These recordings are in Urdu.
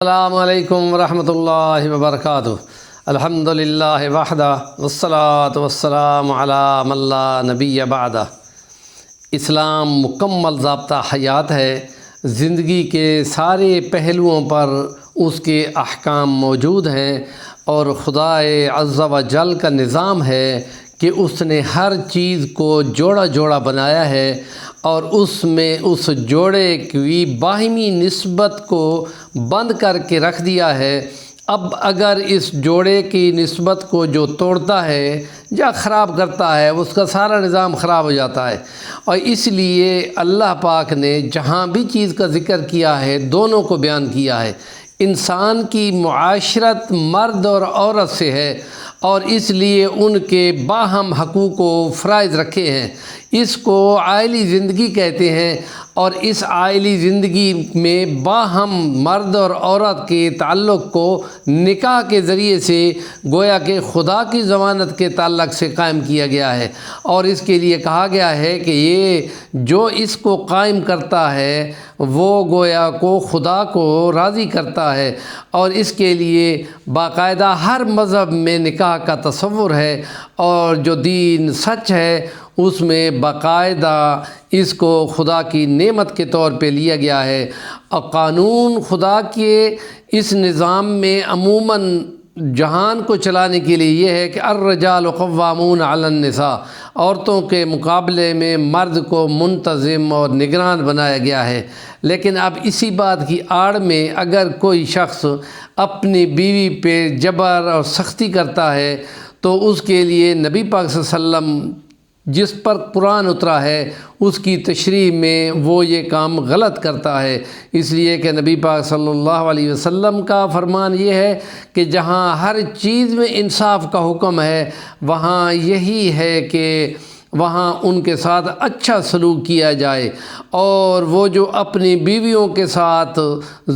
السلام علیکم ورحمۃ اللہ وبرکاتہ۔ الحمدللہ وحدہ والصلاۃ والسلام علی من لا نبی بعدہ۔ اسلام مکمل ضابطہ حیات ہے۔ زندگی کے سارے پہلوؤں پر اس کے احکام موجود ہیں، اور خدائے عز و جل کا نظام ہے کہ اس نے ہر چیز کو جوڑا جوڑا بنایا ہے، اور اس میں اس جوڑے کی باہمی نسبت کو بند کر کے رکھ دیا ہے۔ اب اگر اس جوڑے کی نسبت کو جو توڑتا ہے یا خراب کرتا ہے، اس کا سارا نظام خراب ہو جاتا ہے۔ اور اس لیے اللہ پاک نے جہاں بھی چیز کا ذکر کیا ہے، دونوں کو بیان کیا ہے۔ انسان کی معاشرت مرد اور عورت سے ہے، اور اس لیے ان کے باہم حقوق و فرائض رکھے ہیں۔ اس کو عائلی زندگی کہتے ہیں، اور اس عائلی زندگی میں باہم مرد اور عورت کے تعلق کو نکاح کے ذریعے سے گویا کہ خدا کی ضمانت کے تعلق سے قائم کیا گیا ہے، اور اس کے لیے کہا گیا ہے کہ یہ جو اس کو قائم کرتا ہے وہ گویا کو خدا کو راضی کرتا ہے، اور اس کے لیے باقاعدہ ہر مذہب میں نکاح کا تصور ہے، اور جو دین سچ ہے اس میں باقاعدہ اس کو خدا کی نعمت کے طور پہ لیا گیا ہے۔ اور قانون خدا کے اس نظام میں عموماً جہان کو چلانے کے لیے یہ ہے کہ الرجال قوامون علی النساء، عورتوں کے مقابلے میں مرد کو منتظم اور نگران بنایا گیا ہے۔ لیکن اب اسی بات کی آڑ میں اگر کوئی شخص اپنی بیوی پہ جبر اور سختی کرتا ہے تو اس کے لیے نبی پاک صلی اللہ علیہ وسلم جس پر قرآن اترا ہے اس کی تشریح میں وہ یہ کام غلط کرتا ہے، اس لیے کہ نبی پاک صلی اللہ علیہ وسلم کا فرمان یہ ہے کہ جہاں ہر چیز میں انصاف کا حکم ہے، وہاں یہی ہے کہ وہاں ان کے ساتھ اچھا سلوک کیا جائے، اور وہ جو اپنی بیویوں کے ساتھ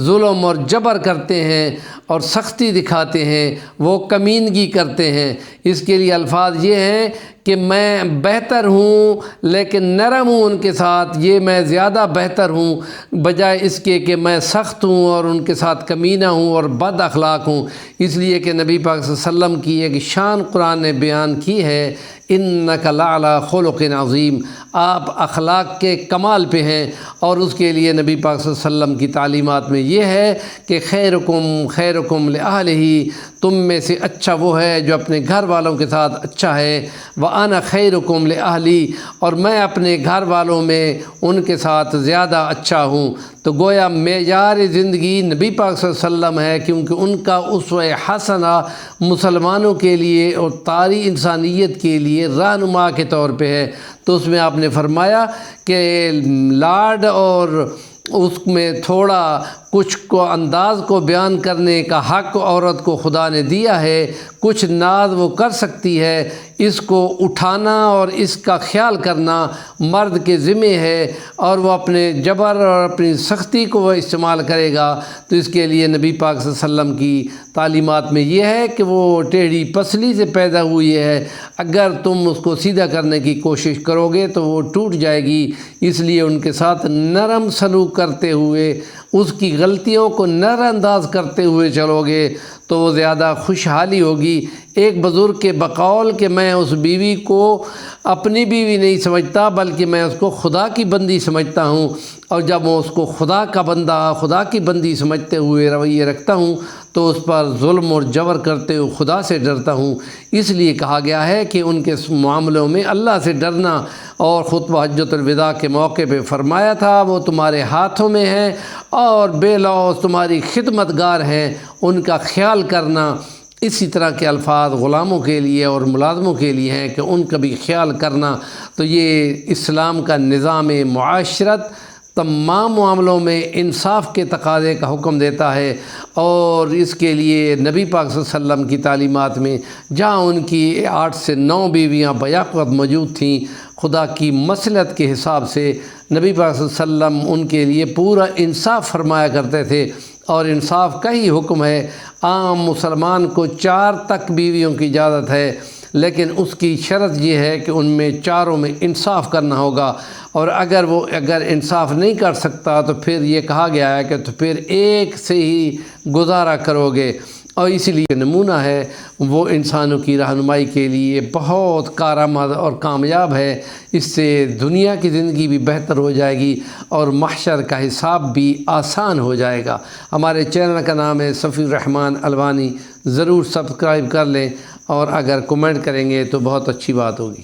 ظلم اور جبر کرتے ہیں اور سختی دکھاتے ہیں، وہ کمینگی کرتے ہیں۔ اس کے لیے الفاظ یہ ہیں کہ میں بہتر ہوں لیکن نرم ہوں ان کے ساتھ، یہ میں زیادہ بہتر ہوں بجائے اس کے کہ میں سخت ہوں اور ان کے ساتھ کمینہ ہوں اور بد اخلاق ہوں۔ اس لیے کہ نبی پاک صلی اللہ علیہ وسلم کی ایک شان قرآن نے بیان کی ہے، انک لعلی خلق عظیم، آپ اخلاق کے کمال پہ ہیں، اور اس کے لیے نبی پاک صلی اللہ علیہ وسلم کی تعلیمات میں یہ ہے کہ خیرکم لأہلہ، تم میں سے اچھا وہ ہے جو اپنے گھر والوں کے ساتھ اچھا ہے، وَأَنَا خَيْرُكُمْ لِأَهْلِي، اور میں اپنے گھر والوں میں ان کے ساتھ زیادہ اچھا ہوں۔ تو گویا معیار زندگی نبی پاک صلی اللہ علیہ وسلم ہے، کیونکہ ان کا اسوہ حسنہ مسلمانوں کے لیے اور طاری انسانیت کے لیے رہنما کے طور پہ ہے۔ تو اس میں آپ نے فرمایا کہ لاڈ اور اس میں تھوڑا کچھ کو انداز کو بیان کرنے کا حق عورت کو خدا نے دیا ہے، کچھ ناز وہ کر سکتی ہے، اس کو اٹھانا اور اس کا خیال کرنا مرد کے ذمہ ہے، اور وہ اپنے جبر اور اپنی سختی کو وہ استعمال کرے گا۔ تو اس کے لیے نبی پاک صلی اللہ علیہ وسلم کی تعلیمات میں یہ ہے کہ وہ ٹیڑھی پسلی سے پیدا ہوئی ہے، اگر تم اس کو سیدھا کرنے کی کوشش کرو گے تو وہ ٹوٹ جائے گی۔ اس لیے ان کے ساتھ نرم سلوک کرتے ہوئے، اس کی غلطیوں کو نظر انداز کرتے ہوئے چلو گے تو وہ زیادہ خوشحالی ہوگی۔ ایک بزرگ کے بقول کہ میں اس بیوی کو اپنی بیوی نہیں سمجھتا بلکہ میں اس کو خدا کی بندی سمجھتا ہوں، اور جب میں اس کو خدا کا بندہ، خدا کی بندی سمجھتے ہوئے رویے رکھتا ہوں تو اس پر ظلم اور جبر کرتے ہوئے خدا سے ڈرتا ہوں۔ اس لیے کہا گیا ہے کہ ان کے معاملوں میں اللہ سے ڈرنا، اور خطبہ حجۃ الوداع کے موقع پہ فرمایا تھا وہ تمہارے ہاتھوں میں ہیں اور بے لوث تمہاری خدمت گار ہیں، ان کا خیال کرنا۔ اسی طرح کے الفاظ غلاموں کے لیے اور ملازموں کے لیے ہیں کہ ان کا بھی خیال کرنا۔ تو یہ اسلام کا نظام معاشرت تمام معاملوں میں انصاف کے تقاضے کا حکم دیتا ہے، اور اس کے لیے نبی پاک صلی اللہ علیہ وسلم کی تعلیمات میں جہاں ان کی 8 سے 9 بیویاں بیک وقت موجود تھیں، خدا کی مصلحت کے حساب سے نبی پاک صلی اللہ علیہ وسلم ان کے لیے پورا انصاف فرمایا کرتے تھے، اور انصاف کا ہی حکم ہے۔ عام مسلمان کو 4 تک بیویوں کی اجازت ہے، لیکن اس کی شرط یہ ہے کہ ان میں چاروں میں انصاف کرنا ہوگا، اور اگر انصاف نہیں کر سکتا تو پھر یہ کہا گیا ہے کہ تو پھر ایک سے ہی گزارا کرو گے، اور اسی لیے نمونہ ہے وہ انسانوں کی رہنمائی کے لیے بہت کارآمد اور کامیاب ہے۔ اس سے دنیا کی زندگی بھی بہتر ہو جائے گی اور محشر کا حساب بھی آسان ہو جائے گا۔ ہمارے چینل کا نام ہے صفی الرحمن الوانی، ضرور سبسکرائب کر لیں، اور اگر کمنٹ کریں گے تو بہت اچھی بات ہوگی۔